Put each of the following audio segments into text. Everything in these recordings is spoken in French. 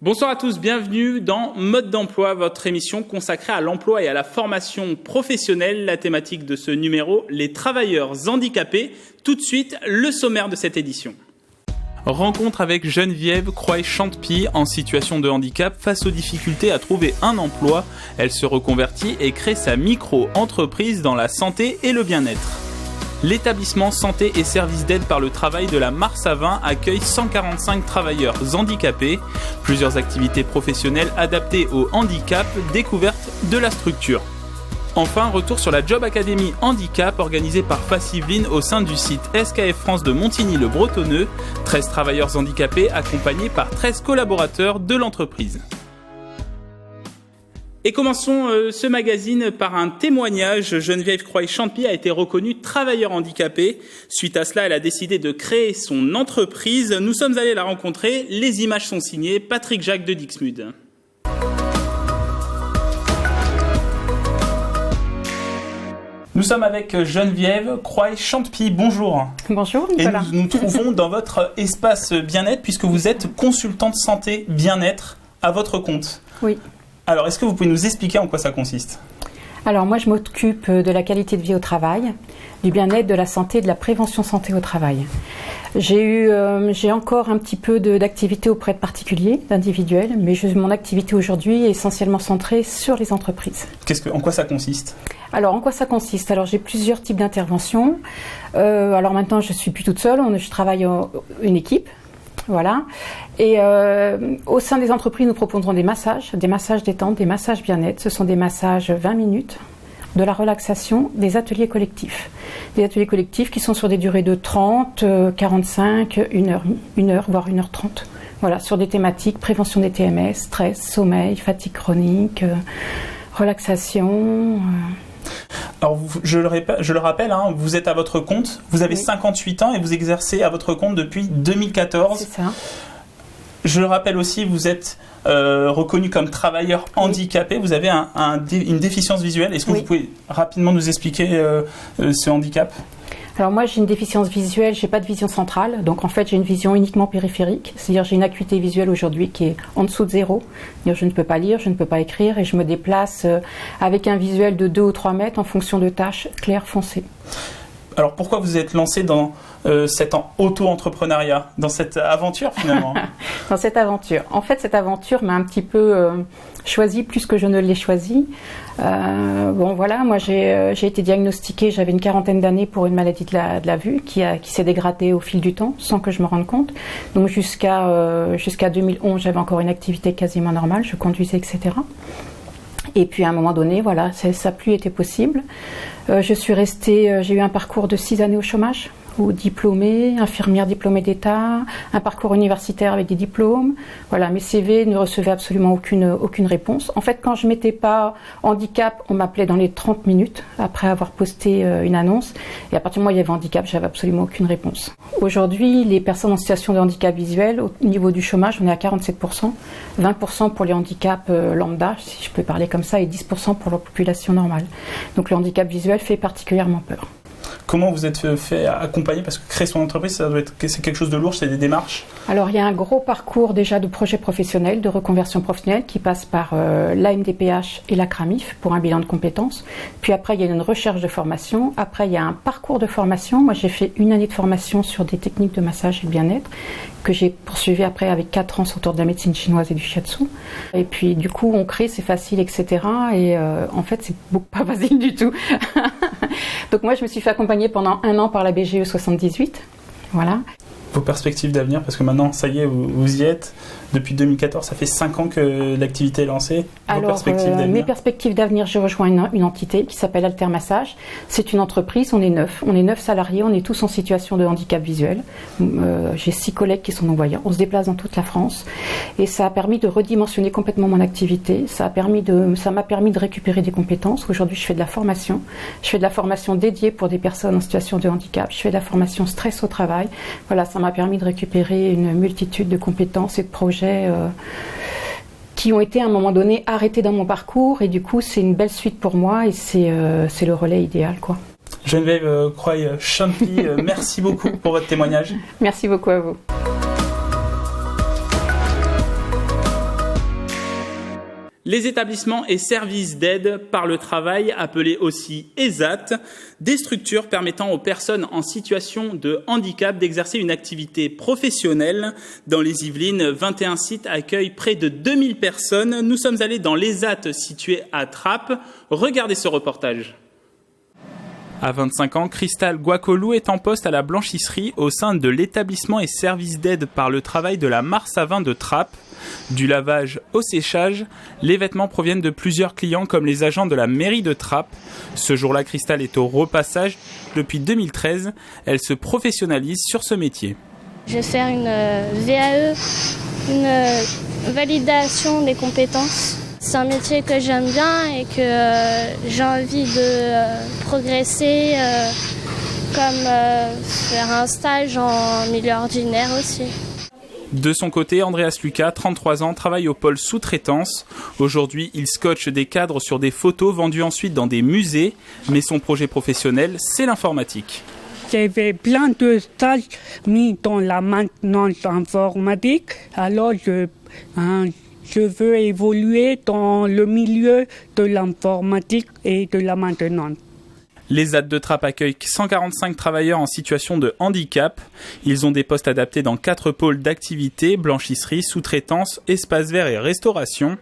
Bonsoir à tous, bienvenue dans Mode d'emploi, votre émission consacrée à l'emploi et à la formation professionnelle. La thématique de ce numéro, les travailleurs handicapés. Tout de suite, le sommaire de cette édition. Rencontre avec Geneviève Croix-Chantepie en situation de handicap face aux difficultés à trouver un emploi. Elle se reconvertit et crée sa micro-entreprise dans la santé et le bien-être. L'établissement Santé et Services d'aide par le travail de la Mars-à-Vin accueille 145 travailleurs handicapés. Plusieurs activités professionnelles adaptées au handicap, découverte de la structure. Enfin, retour sur la Job Academy Handicap organisée par Faciveline au sein du site SKF France de Montigny-le-Bretonneux. 13 travailleurs handicapés accompagnés par 13 collaborateurs de l'entreprise. Et commençons ce magazine par un témoignage. Geneviève Croix-Chantepie a été reconnue travailleur handicapé. Suite à cela, elle a décidé de créer son entreprise. Nous sommes allés la rencontrer. Les images sont signées Patrick Jacques de Dixmude. Nous sommes avec Geneviève Croix-Chantepie. Bonjour. Bonjour Nicolas. Et nous trouvons dans votre espace bien-être puisque vous êtes consultante santé bien-être à votre compte. Oui. Alors, est-ce que vous pouvez nous expliquer en quoi ça consiste ? Alors, moi, je m'occupe de la qualité de vie au travail, du bien-être, de la santé, de la prévention santé au travail. J'ai encore un petit peu d'activité auprès de particuliers, d'individuels, mais mon activité aujourd'hui est essentiellement centrée sur les entreprises. En quoi ça consiste ? Alors, en quoi ça consiste ? Alors, j'ai plusieurs types d'interventions. Alors maintenant, je suis plus toute seule, je travaille en une équipe. Voilà. Et au sein des entreprises, nous proposons des massages détente, des massages bien-être. Ce sont des massages 20 minutes, de la relaxation, des ateliers collectifs. Des ateliers collectifs qui sont sur des durées de 30, 45, 1 heure, voire 1h30. Voilà, sur des thématiques, prévention des TMS, stress, sommeil, fatigue chronique, relaxation. Alors, je le rappelle, vous êtes à votre compte, vous avez 58 ans et vous exercez à votre compte depuis 2014. C'est ça. Je le rappelle aussi, vous êtes reconnu comme travailleur handicapé, vous avez une déficience visuelle. Est-ce que vous pouvez rapidement nous expliquer ce handicap ? Alors moi j'ai une déficience visuelle, j'ai pas de vision centrale, donc en fait j'ai une vision uniquement périphérique, c'est-à-dire j'ai une acuité visuelle aujourd'hui qui est en dessous de 0, c'est-à-dire je ne peux pas lire, je ne peux pas écrire et je me déplace avec un visuel de 2 ou 3 mètres en fonction de tâches claires foncées. Alors pourquoi vous êtes lancé dans cet auto-entrepreneuriat, dans cette aventure finalement ? Dans cette aventure. En fait cette aventure m'a un petit peu choisi plus que je ne l'ai choisi. Moi j'ai été diagnostiquée, j'avais une 40aine d'années pour une maladie de la vue qui s'est dégradée au fil du temps sans que je me rende compte. Donc jusqu'à 2011 j'avais encore une activité quasiment normale, je conduisais, etc. Et puis à un moment donné, voilà, ça n'a plus été possible. J'ai eu un parcours de 6 années au chômage, ou diplômée, infirmière diplômée d'État, un parcours universitaire avec des diplômes. Voilà, mes CV ne recevaient absolument aucune réponse. En fait, quand je mettais pas handicap, on m'appelait dans les 30 minutes après avoir posté une annonce. Et à partir du moment où il y avait handicap, j'avais absolument aucune réponse. Aujourd'hui, les personnes en situation de handicap visuel, au niveau du chômage, on est à 47%, 20% pour les handicaps lambda, si je peux parler comme ça, et 10% pour la population normale. Donc le handicap visuel fait particulièrement peur. Comment vous êtes fait accompagner ? Parce que créer son entreprise, c'est quelque chose de lourd, c'est des démarches. Alors il y a un gros parcours déjà de projet professionnel, de reconversion professionnelle qui passe par l'AMDPH et la CRAMIF pour un bilan de compétences. Puis après il y a une recherche de formation. Après il y a un parcours de formation. Moi j'ai fait 1 année de formation sur des techniques de massage et de bien-être que j'ai poursuivi après avec 4 ans autour de la médecine chinoise et du shiatsu. Et puis du coup on crée, c'est facile, etc. Et en fait c'est beaucoup pas facile du tout. Donc moi je me suis fait accompagner pendant 1 an par la BGE 78. Voilà. Vos perspectives d'avenir, parce que maintenant, ça y est, vous y êtes. Depuis 2014, ça fait 5 ans que l'activité est lancée. Mes perspectives d'avenir, j'ai rejoint une entité qui s'appelle Altermassage. C'est une entreprise, on est 9 salariés, on est tous en situation de handicap visuel. J'ai 6 collègues qui sont non-voyants. On se déplace dans toute la France. Et ça a permis de redimensionner complètement mon activité. Ça m'a permis de récupérer des compétences. Aujourd'hui, je fais de la formation. Je fais de la formation dédiée pour des personnes en situation de handicap. Je fais de la formation stress au travail. Voilà, ça m'a permis de récupérer une multitude de compétences et de projets qui ont été à un moment donné arrêtés dans mon parcours et du coup c'est une belle suite pour moi et c'est le relais idéal quoi. Geneviève Croix-Chantepie, merci beaucoup pour votre témoignage. Merci beaucoup à vous. Les établissements et services d'aide par le travail, appelés aussi ESAT, des structures permettant aux personnes en situation de handicap d'exercer une activité professionnelle. Dans les Yvelines, 21 sites accueillent près de 2000 personnes. Nous sommes allés dans l'ESAT situé à Trappes. Regardez ce reportage. À 25 ans, Christelle Guacolou est en poste à la blanchisserie au sein de l'établissement et services d'aide par le travail de la Mars à Vin de Trappes. Du lavage au séchage, les vêtements proviennent de plusieurs clients comme les agents de la mairie de Trappes. Ce jour-là, Christelle est au repassage. Depuis 2013, elle se professionnalise sur ce métier. Je vais faire une VAE, une validation des compétences. C'est un métier que j'aime bien et que j'ai envie de progresser, comme faire un stage en milieu ordinaire aussi. De son côté, Andreas Lucas, 33 ans, travaille au pôle sous-traitance. Aujourd'hui, il scotche des cadres sur des photos vendues ensuite dans des musées. Mais son projet professionnel, c'est l'informatique. J'avais plein de stages mis dans la maintenance informatique. Alors, je veux évoluer dans le milieu de l'informatique et de la maintenance. Les ESAT de Trappes accueillent 145 travailleurs en situation de handicap. Ils ont des postes adaptés dans 4 pôles d'activité, blanchisserie, sous-traitance, espace vert et restauration.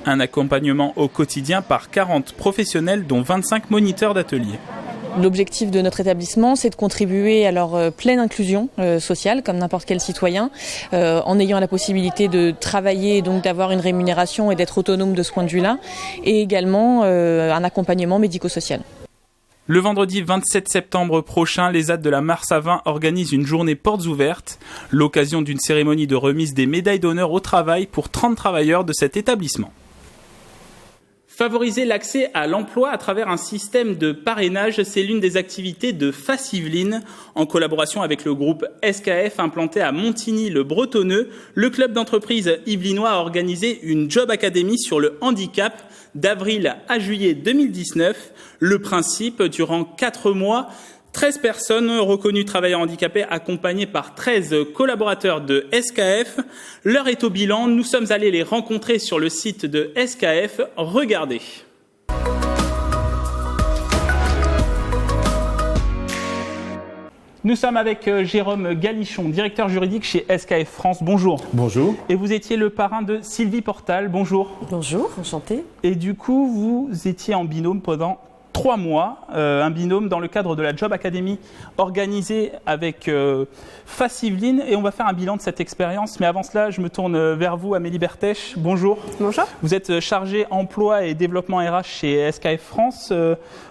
Un accompagnement au quotidien par 40 professionnels, dont 25 moniteurs d'atelier. L'objectif de notre établissement, c'est de contribuer à leur pleine inclusion sociale, comme n'importe quel citoyen, en ayant la possibilité de travailler et donc d'avoir une rémunération et d'être autonome de ce point de vue-là, et également un accompagnement médico-social. Le vendredi 27 septembre prochain, les ESAT de la Mars à Vin organisent une journée portes ouvertes, l'occasion d'une cérémonie de remise des médailles d'honneur au travail pour 30 travailleurs de cet établissement. Favoriser l'accès à l'emploi à travers un système de parrainage, c'est l'une des activités de FACE Yvelines. En collaboration avec le groupe SKF implanté à Montigny-le-Bretonneux, le club d'entreprise yvelinois a organisé une Job Academy sur le handicap d'avril à juillet 2019. Le principe, durant 4 mois, 13 personnes reconnues travailleurs handicapés accompagnées par 13 collaborateurs de SKF. L'heure est au bilan. Nous sommes allés les rencontrer sur le site de SKF. Regardez. Nous sommes avec Jérôme Galichon, directeur juridique chez SKF France. Bonjour. Bonjour. Et vous étiez le parrain de Sylvie Portal. Bonjour. Bonjour, enchantée. Et du coup, vous étiez en binôme pendant 3 mois, un binôme dans le cadre de la Job Academy organisée avec FACE Yvelines, et on va faire un bilan de cette expérience. Mais avant cela, je me tourne vers vous, Amélie Bertèche. Bonjour. Bonjour. Vous êtes chargée emploi et développement RH chez SKF France.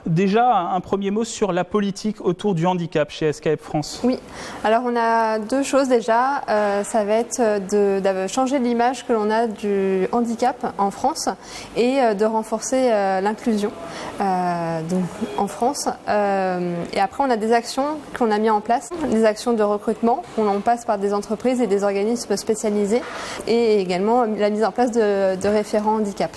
Déjà, un premier mot sur la politique autour du handicap chez SKF France. Oui, alors on a 2 choses déjà. Ça va être de changer l'image que l'on a du handicap en France et de renforcer l'inclusion. Donc en France. Et après, on a des actions qu'on a mis en place, des actions de recrutement. On passe par des entreprises et des organismes spécialisés, et également la mise en place de référents handicap.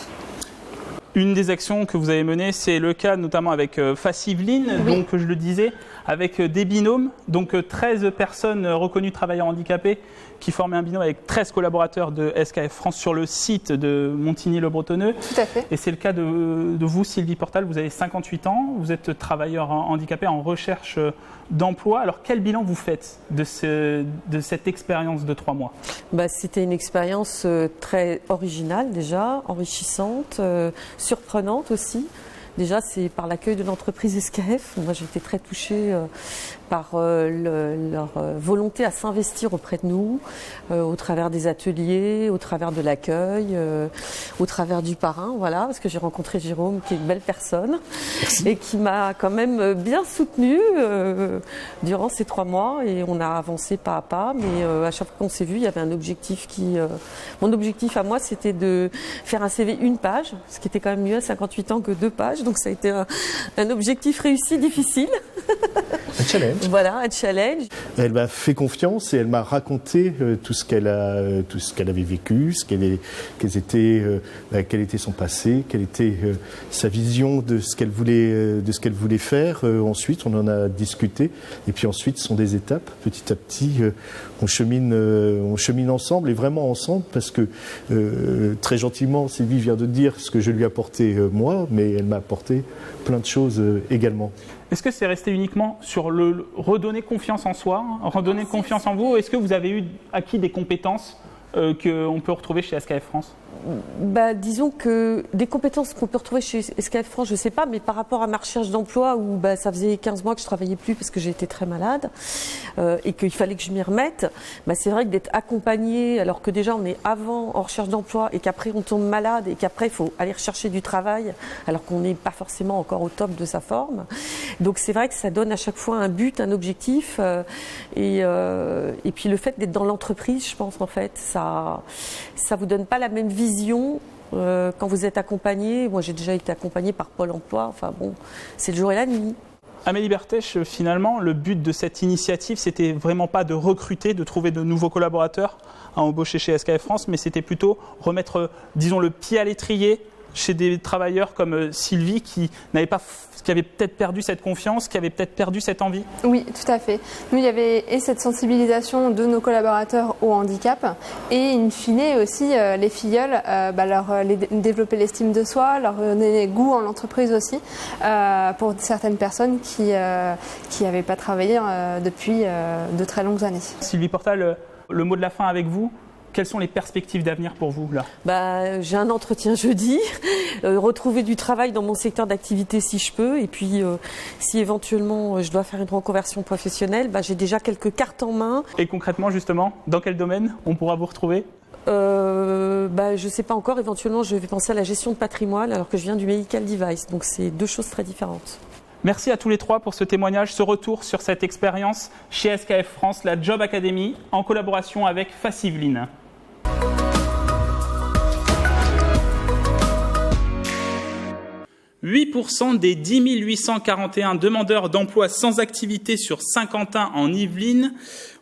Une des actions que vous avez menées, c'est le cas notamment avec FACE Yvelines, oui. Donc je le disais, avec des binômes, donc 13 personnes reconnues travailleurs handicapés qui formaient un binôme avec 13 collaborateurs de SKF France sur le site de Montigny-le-Bretonneux. Tout à fait. Et c'est le cas de vous, Sylvie Portal, vous avez 58 ans, vous êtes travailleur handicapé en recherche d'emploi. Alors quel bilan vous faites de cette expérience de 3 mois ? C'était une expérience très originale déjà, enrichissante, surprenante aussi. Déjà, c'est par l'accueil de l'entreprise SKF. Moi, j'ai été très touchée par leur volonté à s'investir auprès de nous, au travers des ateliers, au travers de l'accueil, au travers du parrain, voilà, parce que j'ai rencontré Jérôme, qui est une belle personne. Merci. Et qui m'a quand même bien soutenue durant ces 3 mois, et on a avancé pas à pas, mais à chaque fois qu'on s'est vu, il y avait un objectif mon objectif à moi, c'était de faire un CV 1 page, ce qui était quand même mieux à 58 ans que 2 pages, donc ça a été un objectif réussi, difficile. Un challenge. Voilà, un challenge. Elle m'a fait confiance et elle m'a raconté tout ce qu'elle avait vécu, quel était son passé, quelle était sa vision de ce qu'elle voulait faire. Ensuite, on en a discuté. Et puis ensuite, ce sont des étapes. Petit à petit, on chemine ensemble et vraiment ensemble parce que très gentiment, Sylvie vient de dire ce que je lui ai apporté moi, mais elle m'a apporté plein de choses également. Est-ce que c'est resté uniquement sur le redonner confiance en soi, redonner confiance en vous, ou est-ce que vous avez acquis des compétences qu'on peut retrouver chez SKF France ? Disons que des compétences qu'on peut retrouver chez SKF France, je ne sais pas, mais par rapport à ma recherche d'emploi où ça faisait 15 mois que je ne travaillais plus parce que j'étais très malade et qu'il fallait que je m'y remette, c'est vrai que d'être accompagnée alors que déjà on est avant en recherche d'emploi et qu'après on tombe malade et qu'après il faut aller rechercher du travail alors qu'on n'est pas forcément encore au top de sa forme. Donc c'est vrai que ça donne à chaque fois un but, un objectif et puis le fait d'être dans l'entreprise, je pense en fait, ça vous donne pas la même vision quand vous êtes accompagné. Moi, j'ai déjà été accompagnée par Pôle emploi. Enfin bon, c'est le jour et la nuit. Amélie Berthèche, finalement, le but de cette initiative, c'était vraiment pas de recruter, de trouver de nouveaux collaborateurs à embaucher chez SKF France, mais c'était plutôt remettre, disons, le pied à l'étrier chez des travailleurs comme Sylvie qui avaient peut-être perdu cette confiance, qui avaient peut-être perdu cette envie. Oui, tout à fait. Nous, il y avait cette sensibilisation de nos collaborateurs au handicap et in fine aussi les filleuls, développer l'estime de soi, leur donner goût en l'entreprise aussi pour certaines personnes qui n'avaient pas travaillé depuis de très longues années. Sylvie Portal, le mot de la fin avec vous. Quelles sont les perspectives d'avenir pour vous là ? J'ai un entretien jeudi, retrouver du travail dans mon secteur d'activité si je peux, et puis si éventuellement je dois faire une reconversion professionnelle, j'ai déjà quelques cartes en main. Et concrètement justement, dans quel domaine on pourra vous retrouver ? Je ne sais pas encore, éventuellement je vais penser à la gestion de patrimoine alors que je viens du medical device, donc c'est deux choses très différentes. Merci à tous les trois pour ce témoignage, ce retour sur cette expérience chez SKF France, la Job Academy, en collaboration avec Faciveline. « 8% des 10 841 demandeurs d'emploi sans activité sur Saint-Quentin en Yvelines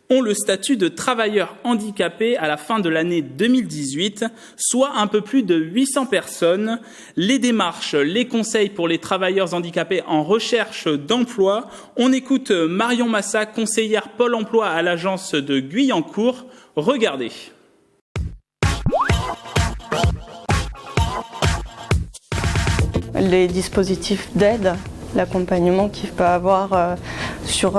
ont le statut de travailleurs handicapés à la fin de l'année 2018, soit un peu plus de 800 personnes. Les démarches, les conseils pour les travailleurs handicapés en recherche d'emploi. On écoute Marion Massa, conseillère Pôle emploi à l'agence de Guyancourt. Regardez. Les dispositifs d'aide, l'accompagnement qu'il peut avoir sur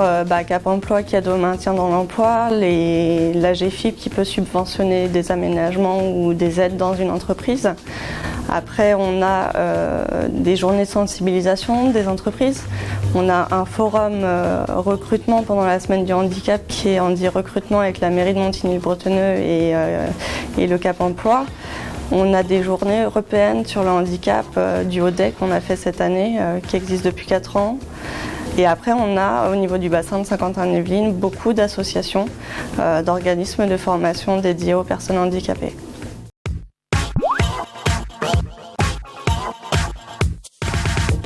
Cap Emploi qui aide au maintien dans l'emploi, la GFIP qui peut subventionner des aménagements ou des aides dans une entreprise. Après, on a des journées de sensibilisation des entreprises. On a un forum recrutement pendant la semaine du handicap qui est Handi Recrutement avec la mairie de Montigny-le-Bretonneux et le Cap Emploi. On a des journées européennes sur le handicap du HODEC qu'on a fait cette année, qui existe depuis 4 ans. Et après, on a au niveau du bassin de Saint-Quentin-en-Yvelines beaucoup d'associations, d'organismes de formation dédiés aux personnes handicapées.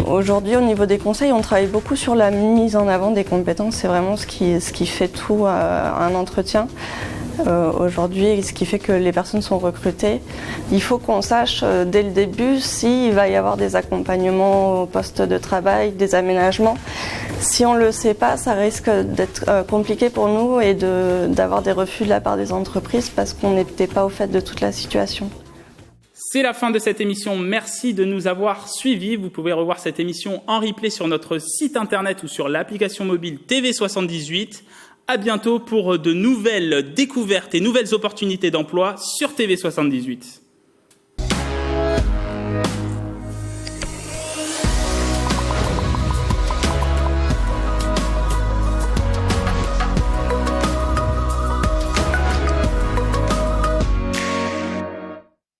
Aujourd'hui, au niveau des conseils, on travaille beaucoup sur la mise en avant des compétences. C'est vraiment ce qui fait tout un entretien. Aujourd'hui, ce qui fait que les personnes sont recrutées. Il faut qu'on sache dès le début s'il va y avoir des accompagnements au poste de travail, des aménagements. Si on ne le sait pas, ça risque d'être compliqué pour nous et d'avoir des refus de la part des entreprises parce qu'on n'était pas au fait de toute la situation. C'est la fin de cette émission. Merci de nous avoir suivis. Vous pouvez revoir cette émission en replay sur notre site internet ou sur l'application mobile TV78. À bientôt pour de nouvelles découvertes et nouvelles opportunités d'emploi sur TV78.